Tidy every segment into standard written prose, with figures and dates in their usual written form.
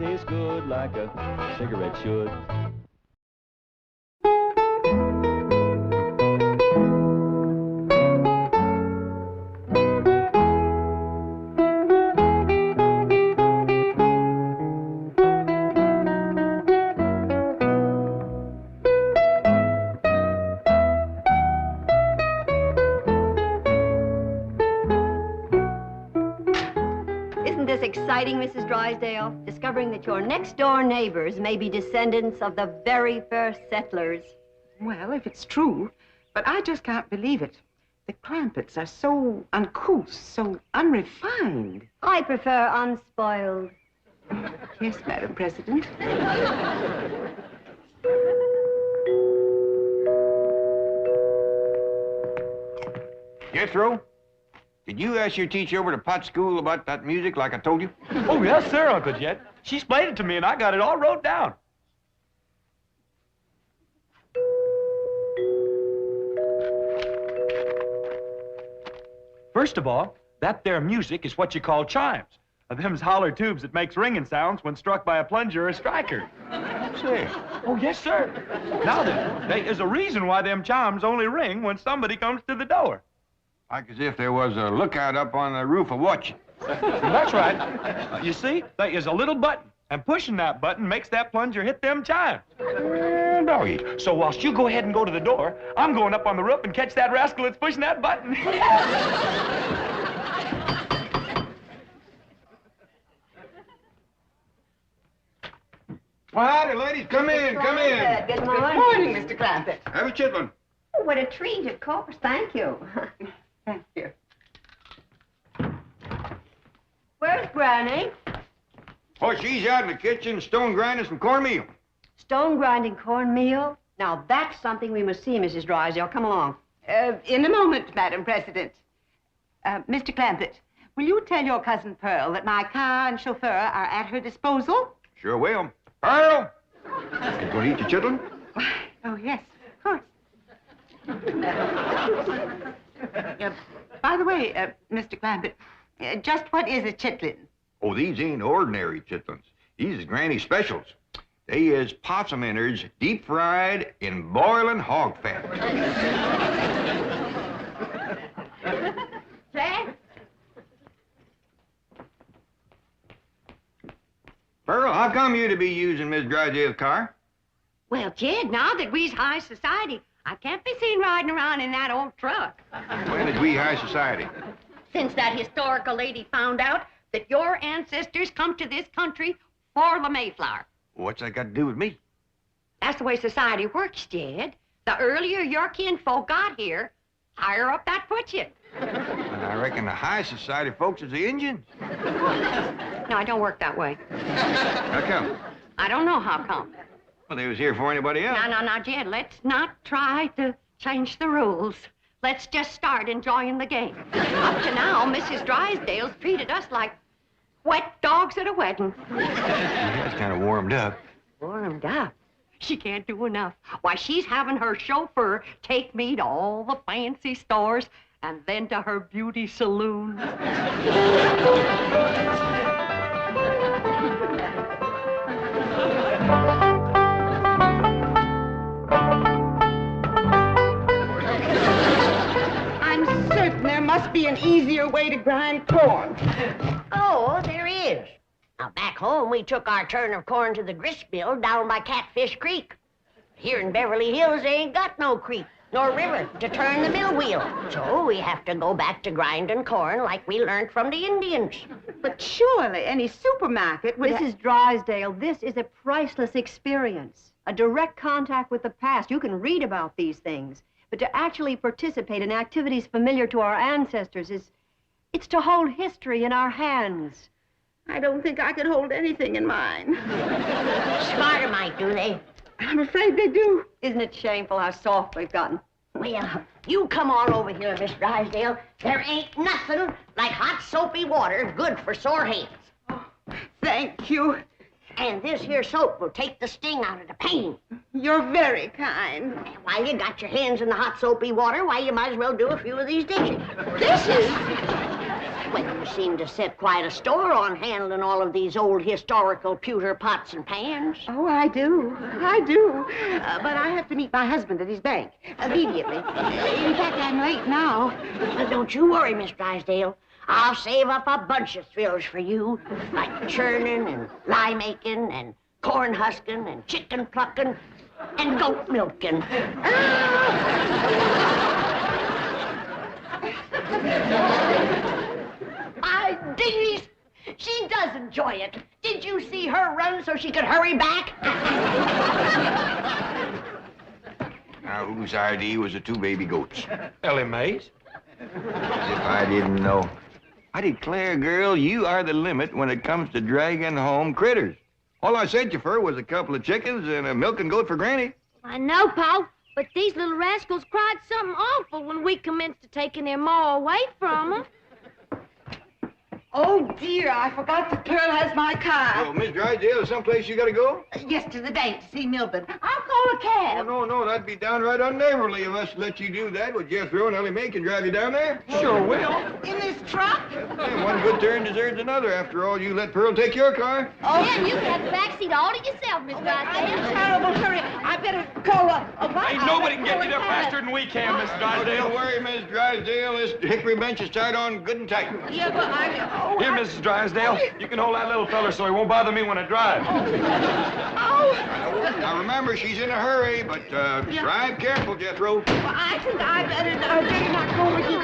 tastes good like a cigarette should. Exciting, Mrs. Drysdale, discovering that your next-door neighbors may be descendants of the very first settlers. Well, if it's true, but I just can't believe it. The Clampetts are so uncouth, so unrefined. I prefer unspoiled. Yes, Madam President. Jethro? Did you ask your teacher over to Pot School about that music like I told you? Oh, yes, sir, Uncle Jet. She explained it to me, and I got it all wrote down. First of all, that there music is what you call chimes. Them's holler tubes that makes ringing sounds when struck by a plunger or a striker. Say. Oh, yes, sir. Now then, there is a reason why them chimes only ring when somebody comes to the door. Like as if there was a lookout up on the roof of watching. That's right. You see, there is a little button, and pushing that button makes that plunger hit them chimes. Doggy. So whilst you go ahead and go to the door, I'm going up on the roof and catch that rascal that's pushing that button. Well, howdy, ladies. Come in, come in. Good morning. Good morning, Mr. Clampett. Have a chitlin. Oh, what a treat, of course. Thank you. Thank you. Where's Granny? Oh, she's out in the kitchen stone grinding some cornmeal. Stone grinding cornmeal? Now, that's something we must see, Mrs. Drysdale. Come along. In a moment, Madam President. Mr. Clampett, will you tell your cousin Pearl that my car and chauffeur are at her disposal? Sure will. Pearl! You going to eat your chitlin? Oh, yes, of course. By the way, Mr. Clampett, just what is a chitlin? Oh, these ain't ordinary chitlins. These is Granny specials. They is possum innards deep fried in boiling hog fat. Jack? Pearl, how come you to be using Miss Drysdale's car? Well, kid, now that we's high society, I can't be seen riding around in that old truck. When is we high society? Since that historical lady found out that your ancestors come to this country for the Mayflower. What's that got to do with me? That's the way society works, Jed. The earlier your kinfolk got here, higher up that puts you. And I reckon the high society folks is the Indians. No, it don't work that way. How come? I don't know how come. Well, they was here for anybody else. Now, Jed, let's not try to change the rules. Let's just start enjoying the game. Up to now, Mrs. Drysdale's treated us like wet dogs at a wedding. That's kind of warmed up. Warmed up? She can't do enough. Why, she's having her chauffeur take me to all the fancy stores and then to her beauty saloon. I'm certain there must be an easier way to grind corn. Oh, there is. Now, back home, we took our turn of corn to the grist mill down by Catfish Creek. Here in Beverly Hills, they ain't got no creek nor river to turn the mill wheel. So we have to go back to grinding corn like we learned from the Indians. But surely any supermarket would... Mrs. Drysdale, this is a priceless experience. A direct contact with the past. You can read about these things. But to actually participate in activities familiar to our ancestors it's to hold history in our hands. I don't think I could hold anything in mine. Smarter might, do they? I'm afraid they do. Isn't it shameful how soft we've gotten? Well, you come on over here, Miss Drysdale. There ain't nothing like hot soapy water good for sore hands. Oh, thank you. And this here soap will take the sting out of the pain. You're very kind. While you got your hands in the hot soapy water, why, you might as well do a few of these dishes. Dishes? Well, you seem to set quite a store on handling all of these old historical pewter pots and pans. Oh, I do. I do. But I have to meet my husband at his bank immediately. In fact, I'm late now. Well, don't you worry, Miss Drysdale. I'll save up a bunch of thrills for you, like churning and lye making and corn husking and chicken plucking and goat milking. My dingies, she does enjoy it. Did you see her run so she could hurry back? Now, whose idea was the 2 baby goats? Ellie Mae's. If I didn't know. I declare, girl, you are the limit when it comes to dragging home critters. All I sent you for was a couple of chickens and a milking goat for Granny. I know, Pa, but these little rascals cried something awful when we commenced to taking their ma away from them. Oh, dear, I forgot that Pearl has my car. Oh, Miss Drysdale, is someplace you gotta go? Yes, to the bank to see Milburn. I'll call a cab. Oh, no, that'd be downright unneighborly of us to let you do that. Would Jethro and Ellie Mae can drive you down there? Sure will. In this truck? Yeah, one good turn deserves another. After all, you let Pearl take your car. Oh, yeah, you can have the back seat all to yourself, Miss I'm in Drysdale. a terrible hurry. I better call a Ain't nobody can get you there faster than we can, Miss Don't Drysdale. worry, Miss Drysdale. This hickory bench is tied on good and tight. Yeah, but Here, Mrs. Drysdale, you can hold that little fella so he won't bother me when I drive. Now, remember, she's in a hurry, but drive careful, Jethro. I think I better not go with you.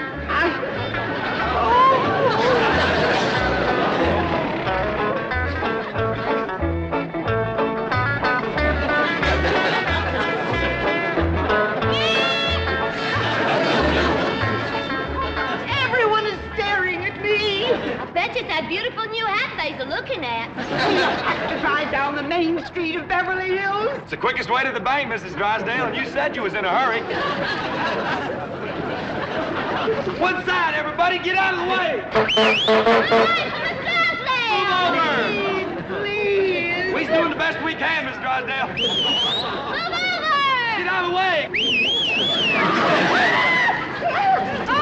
Everyone is staring at me. I bet you it's that beautiful new hat they're looking at. We have to drive down the main street of Beverly Hills. It's the quickest way to the bank, Mrs. Drysdale, and you said you was in a hurry. One side, everybody, get out of the way. Move over. Please. We's doing the best we can, Miss Drysdale. Move over! Get out of the way.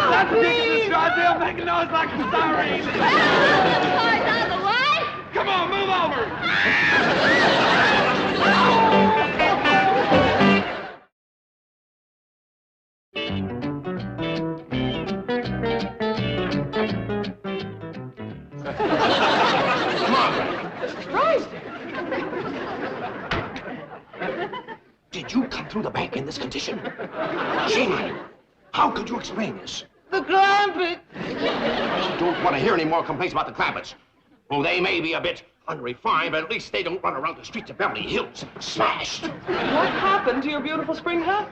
That's ridiculous, Miss Drysdale. Make a noise like a siren. Cars out of the way! Come on, move over. Did you come through the bank in this condition? Shame on you. How could you explain this? The Clampetts. I don't want to hear any more complaints about the Clampetts. Well, they may be a bit unrefined, but at least they don't run around the streets of Beverly Hills smashed. What happened to your beautiful spring hat?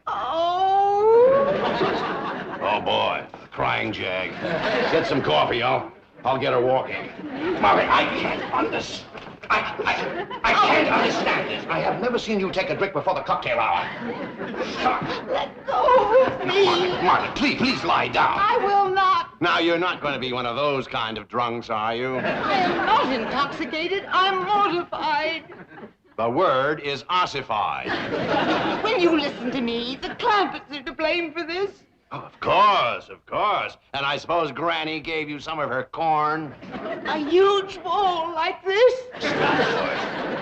Oh, boy. Crying jag. Get some coffee. I'll get her walking. Molly, I can't understand. I can't understand this. I have never seen you take a drink before the cocktail hour. Let go of me. Molly, please lie down. I will not. Now, you're not going to be one of those kind of drunks, are you? I am not intoxicated. I'm mortified. The word is ossified. Will you listen to me? The Clampetts are to blame for this. Oh, of course. And I suppose Granny gave you some of her corn? A huge bowl like this.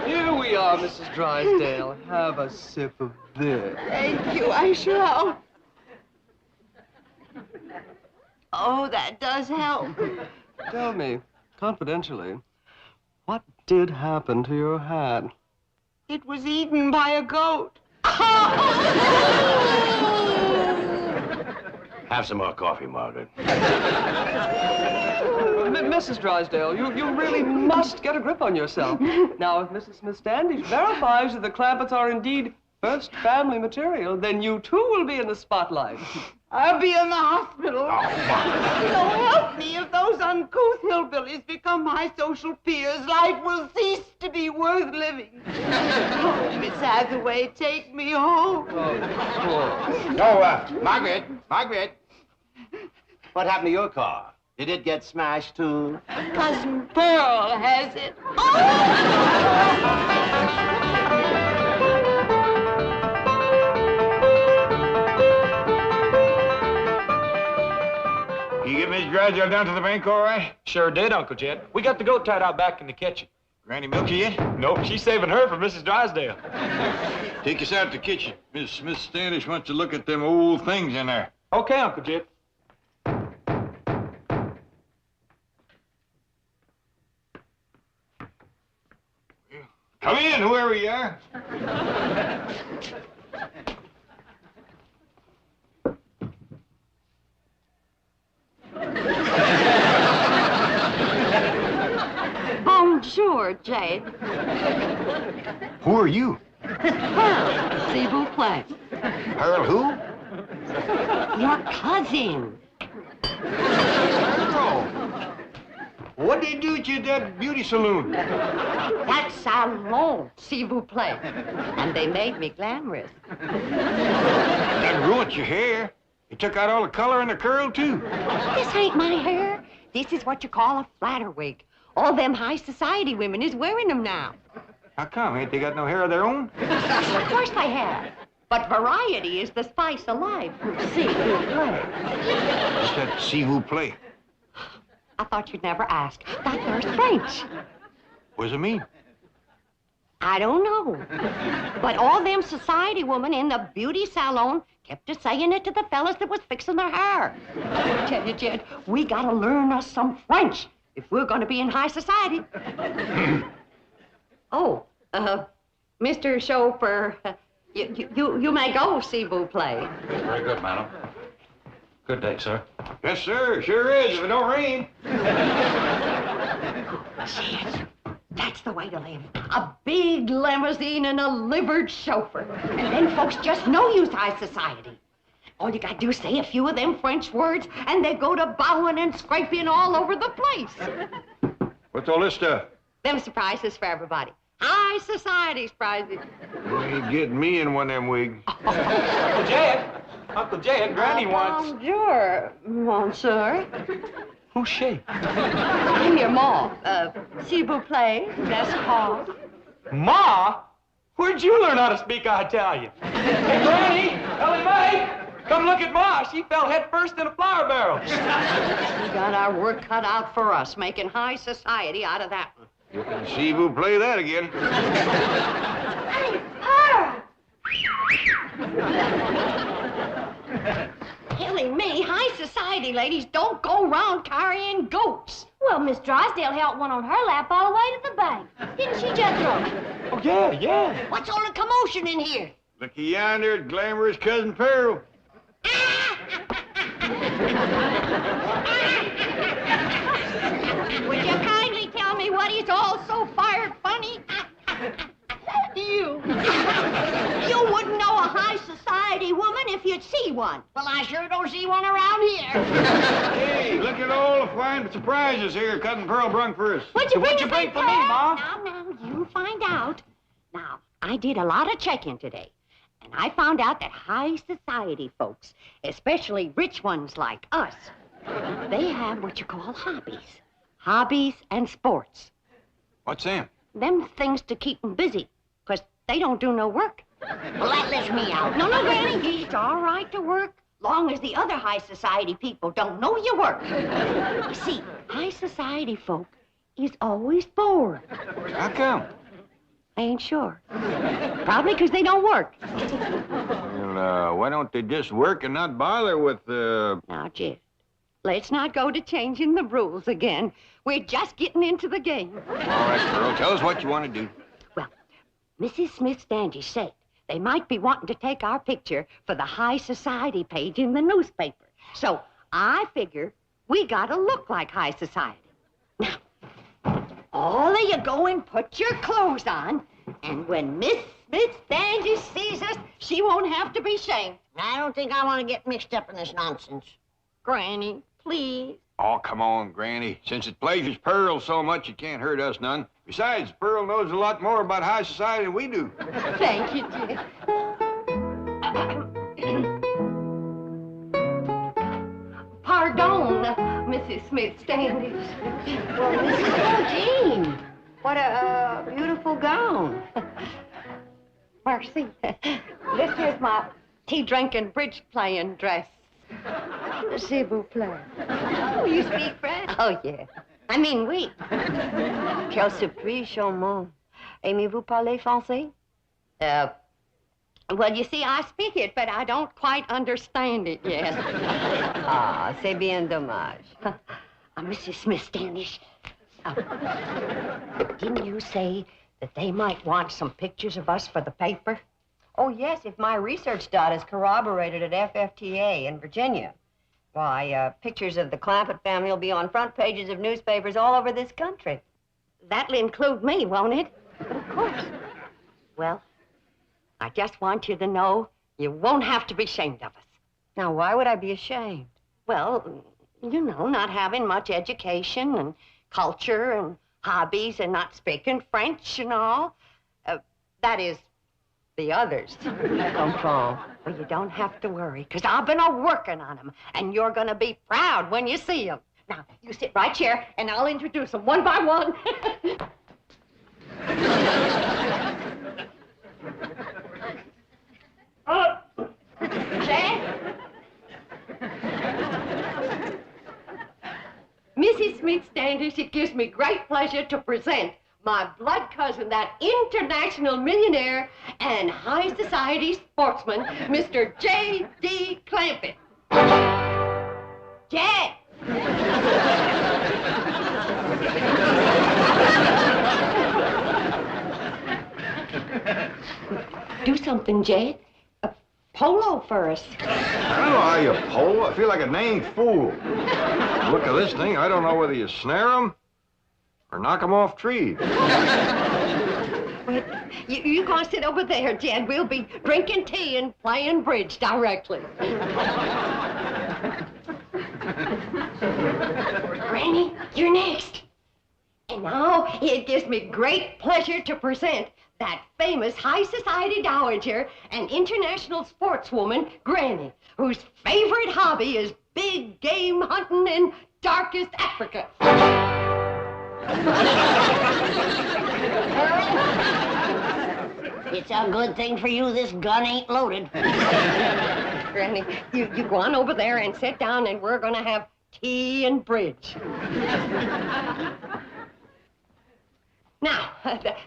Here we are, Mrs. Drysdale. Have a sip of this. Thank you, I shall. Oh, that does help. Tell me, confidentially, what did happen to your hat? It was eaten by a goat. Have some more coffee, Margaret. Mrs. Drysdale, you really must get a grip on yourself. Now, if Mrs. Smith Standish verifies that the Clampetts are indeed first family material, then you too will be in the spotlight. I'll be in the hospital. Oh, Margaret. So help me, if those uncouth hillbillies become my social peers, life will cease to be worth living. Oh, Miss Hathaway, take me home. Margaret. What happened to your car? Did it get smashed, too? Cousin Pearl has it. You get Miss Dry Drysdale down to the bank all right? Sure did, Uncle Jed. We got the goat tied out back in the kitchen. Granny milk you yet? Nope, she's saving her for Mrs. Drysdale. Take us out to the kitchen. Miss Standish wants to look at them old things in there. Okay, Uncle Jed. Come in, whoever you are. Bonjour, Jade. Who are you? Pearl, s'il vous plaît. Pearl who? Your cousin. Pearl. What did they do to you at that beauty saloon? That's salon, s'il vous plaît. And they made me glamorous. That ruined your hair. You took out all the color and the curl, too. This ain't my hair. This is what you call a flatter wig. All them high society women is wearing them now. How come? Ain't they got no hair of their own? Of course they have. But variety is the spice of life. S'il vous plaît. What's that s'il vous plaît? I thought you'd never ask. That there's French. What does it mean? I don't know. But all them society women in the beauty salon kept saying it to the fellas that was fixing their hair. I tell you, Jed, we gotta learn us some French if we're gonna be in high society. Oh, Mr. Chauffeur, you may go, s'il vous plaît. Very good, madam. Good day, sir. Yes, sir. Sure is, if it don't rain. Jed, that's the way to live. A big limousine and a livered chauffeur. And then folks just know you's high society. All you gotta do is say a few of them French words, and they go to bowing and scraping all over the place. What's all this stuff? Them surprises for everybody. High society prizes. You ain't getting me in one of them wigs. Uncle Jed! Uncle Jed, Granny wants... Bonjour, monsieur. Who's she? I'm your ma. S'il vous plaît, that's Paul. Ma? Where'd you learn how to speak Italian? Hey, Granny! Ellie Mae! Come look at Ma. She fell head first in a flour barrel. We got our work cut out for us, making high society out of that one. You can see who play that again. Hey, Pearl! Killing me, high society ladies don't go around carrying goats. Well, Miss Drysdale held one on her lap all the way to the bank. Didn't she, Jethro? Oh, yeah. What's all the commotion in here? Looky yonder at glamorous Cousin Pearl. Would you kindly tell me what is all so fired funny? You wouldn't know a high society woman if you'd see one. Well, I sure don't see one around here. Hey, look at all the fine surprises here Cousin Pearl brung for us. What'd you bring for me, Ma? Now, you find out. Now, I did a lot of checking today, and I found out that high society folks, especially rich ones like us, they have what you call hobbies. Hobbies and sports. What's them? Them things to keep them busy, 'cause they don't do no work. Well, that lets me out. No, Granny, it's all right to work, long as the other high society people don't know you work. You see, high society folk is always bored. How come? I ain't sure. Probably 'cause they don't work. Well, why don't they just work and not bother with, Now, Jed, let's not go to changing the rules again. We're just getting into the game. All right, Pearl, tell us what you want to do. Well, Mrs. Smith Standish said they might be wanting to take our picture for the high society page in the newspaper. So I figure we gotta look like high society. Now, all of you go and put your clothes on, and when Miss Smith Standish sees us, she won't have to be shamed. I don't think I want to get mixed up in this nonsense. Granny, please. Oh, come on, Granny. Since it pleasures Pearl so much, it can't hurt us none. Besides, Pearl knows a lot more about high society than we do. Thank you, Jed. Pardon, Mrs. Smith Standish. Well, Mrs. Jean, what a beautiful gown. Mercy. This is my tea-drinking, bridge-playing dress. S'il vous plaît. Oh, you speak French? Oh, yeah. I mean, oui. Quel surprise, charmant. Aimez-vous parler français? Well, you see, I speak it, but I don't quite understand it yet. Ah, c'est bien dommage. Mrs. Smith Standish, didn't you say that they might want some pictures of us for the paper? Oh, yes, if my research data is corroborated at FFTA in Virginia. Why, pictures of the Clampett family will be on front pages of newspapers all over this country. That'll include me, won't it? Of course. Well, I just want you to know you won't have to be ashamed of us. Now, why would I be ashamed? Well, you know, not having much education and culture and hobbies and not speaking French and all. That is, the others. Comprends. Well, you don't have to worry, because I've been a-working on them, and you're going to be proud when you see them. Now, you sit right here, and I'll introduce them one by one. Jack? Mrs. Smith Standish, it gives me great pleasure to present my blood cousin, that international millionaire and high society sportsman, Mr. J.D. Clampett. Jack! Do something, Jed. A polo for us. I don't know how you pole. I feel like a named fool. Look at this thing. I don't know whether you snare them or knock them off trees. Well, you go sit over there, Jed. We'll be drinking tea and playing bridge directly. Granny, you're next. And now it gives me great pleasure to present that famous high society dowager and international sportswoman, Granny, whose favorite hobby is big game hunting in darkest Africa. It's a good thing for you this gun ain't loaded. Granny, you go on over there and sit down, and we're going to have tea and bridge. Now,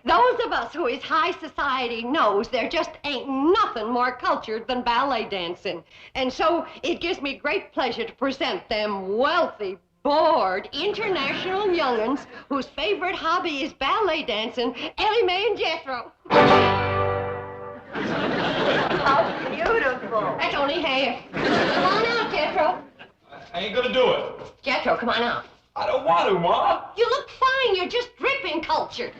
those of us who is high society knows there just ain't nothing more cultured than ballet dancing. And so it gives me great pleasure to present them wealthy, bored, international young'uns whose favorite hobby is ballet dancing, Ellie Mae and Jethro. How beautiful. That's only half. Come on out, Jethro. I ain't gonna do it. Jethro, come on out. I don't want to, Ma. You look fine. You're just dripping culture.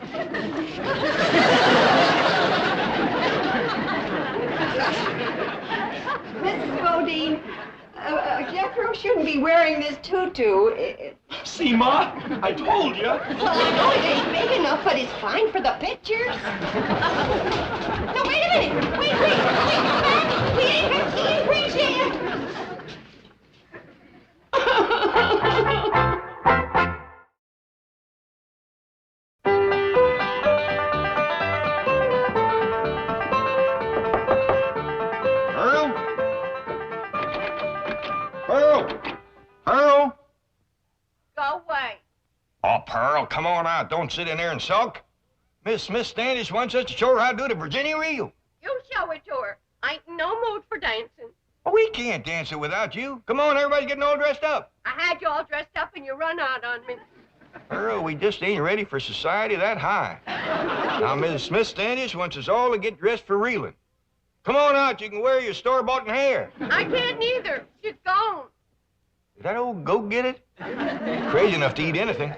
Mrs. Bodine, Jethro shouldn't be wearing this tutu. See, Ma? I told you. Well, I know it ain't big enough, but it's fine for the pictures. No, wait a minute. Wait, back. He ain't preached yet. Pearl? Go away. Oh, Pearl, come on out. Don't sit in there and sulk. Miss Smith Standish wants us to show her how to do the Virginia reel. You show it to her. I ain't in no mood for dancing. Oh, we can't dance it without you. Come on, everybody's getting all dressed up. I had you all dressed up and you run out on me. Pearl, we just ain't ready for society that high. Now, Mrs. Smith Standish wants us all to get dressed for reeling. Come on out. You can wear your store-bought hair. I can't neither. She's gone. Is that old go-get-it? Crazy enough to eat anything.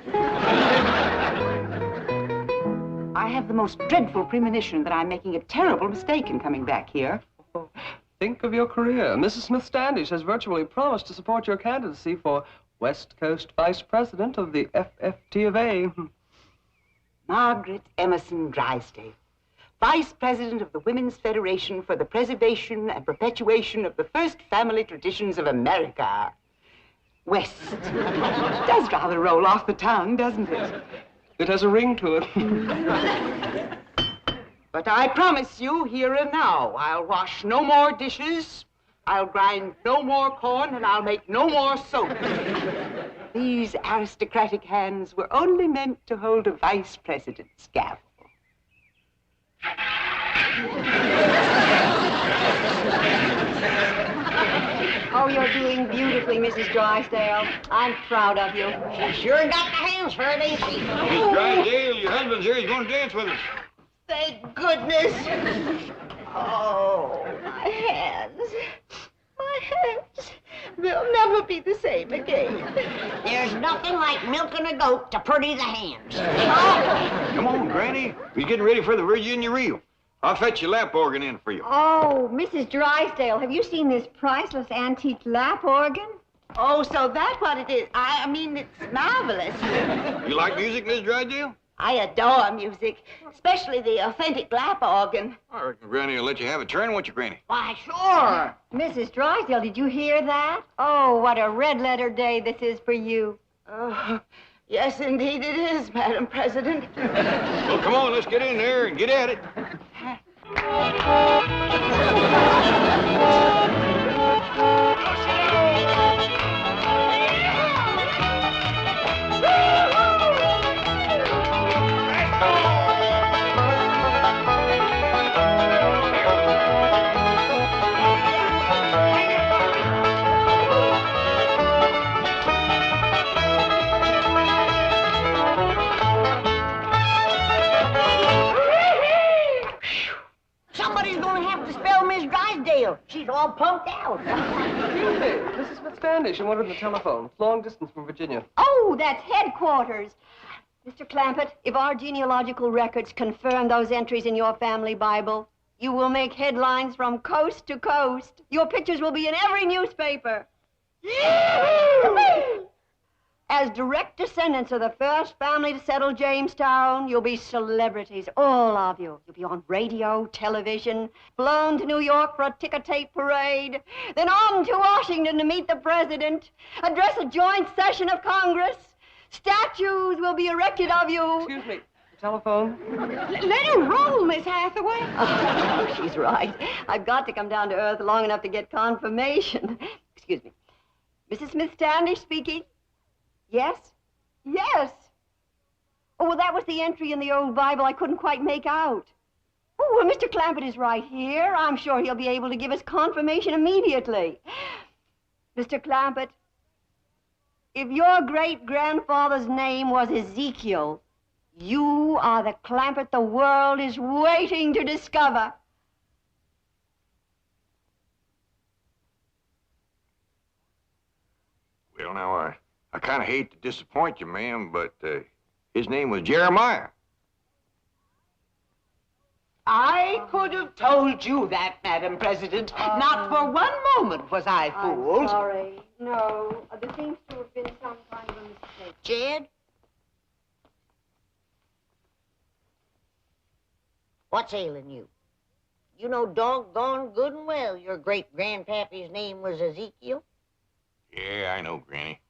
I have the most dreadful premonition that I'm making a terrible mistake in coming back here. Oh, think of your career. Mrs. Smith Standish has virtually promised to support your candidacy for West Coast Vice President of the FFT of A. Margaret Emerson Drysdale, Vice President of the Women's Federation for the Preservation and Perpetuation of the First Family Traditions of America. West. Does rather roll off the tongue, doesn't it? It has a ring to it. But I promise you, here and now, I'll wash no more dishes, I'll grind no more corn and I'll make no more soap. These aristocratic hands were only meant to hold a vice president's gavel. Oh, you're doing beautifully, Mrs. Drysdale. I'm proud of you. She sure got the hands for it, ain't she? Miss Drysdale, your husband's here. He's going to dance with us. Thank goodness. Oh, my hands. My hands. They'll never be the same again. There's nothing like milking a goat to pretty the hands. Come on, Granny. We're getting ready for the Virginia reel. I'll fetch your lap organ in for you. Oh, Mrs. Drysdale, have you seen this priceless antique lap organ? Oh, so that's what it is. I mean, it's marvelous. You like music, Miss Drysdale? I adore music, especially the authentic lap organ. I reckon Granny will let you have a turn, won't you, Granny? Why, sure. Mrs. Drysdale, did you hear that? Oh, what a red-letter day this is for you. Oh, yes, indeed it is, Madam President. Well, come on, let's get in there and get at it. Somebody's gonna have to spell Miss Drysdale. She's all pumped out. Excuse me, Mrs. Smith Standish, I'm on the telephone. It's long distance from Virginia. Oh, that's headquarters. Mr. Clampett, if our genealogical records confirm those entries in your family Bible, you will make headlines from coast to coast. Your pictures will be in every newspaper. As direct descendants of the first family to settle Jamestown, you'll be celebrities, all of you. You'll be on radio, television, flown to New York for a ticker-tape parade, then on to Washington to meet the president, address a joint session of Congress. Statues will be erected of you. Excuse me, telephone? Let her roll, Miss Hathaway. Oh, she's right. I've got to come down to earth long enough to get confirmation. Excuse me. Mrs. Smith Standish speaking. Yes? Yes. Oh, well, that was the entry in the old Bible I couldn't quite make out. Oh, well, Mr. Clampett is right here. I'm sure he'll be able to give us confirmation immediately. Mr. Clampett, if your great-grandfather's name was Ezekiel, you are the Clampett the world is waiting to discover. Well, now, I kind of hate to disappoint you, ma'am, but his name was Jeremiah. I could have told you that, Madam President. Not for one moment was I fooled. I'm sorry. No, there seems to have been some kind of a mistake. Jed? What's ailing you? You know doggone good and well your great-grandpappy's name was Ezekiel. Yeah, I know, Granny.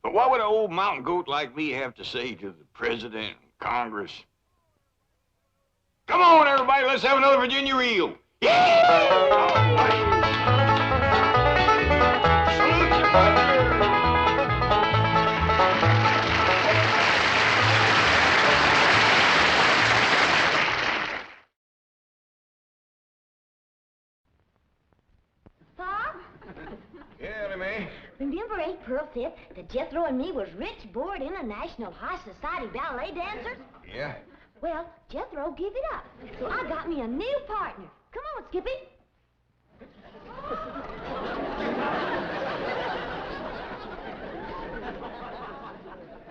But what would an old mountain goat like me have to say to the president and Congress? Come on, everybody, let's have another Virginia reel. Yeah! Pop? Yeah, man. Remember April 5th that Jethro and me was rich board international high society ballet dancers? Yeah? Well, Jethro gave it up, so I got me a new partner. Come on, Skippy.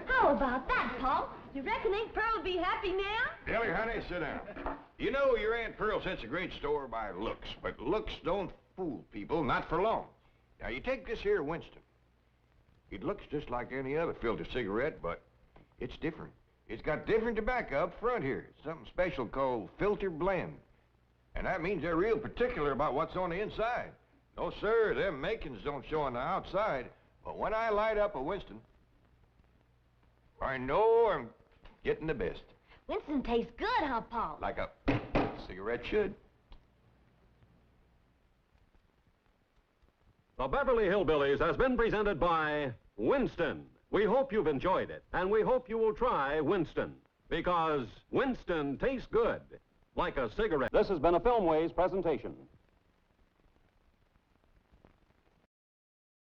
How about that, Paul? You reckon Aunt Pearl'll be happy now? Dilly, honey, sit down. You know your Aunt Pearl sets a great store by looks, but looks don't fool people, not for long. Now, you take this here Winston. It looks just like any other filter cigarette, but it's different. It's got different tobacco up front here. It's something special called filter blend. And that means they're real particular about what's on the inside. No, sir, them makings don't show on the outside. But when I light up a Winston, I know I'm getting the best. Winston tastes good, huh, Paul? Like a cigarette should. The Beverly Hillbillies has been presented by Winston. We hope you've enjoyed it, and we hope you will try Winston, because Winston tastes good, like a cigarette. This has been a Filmways presentation.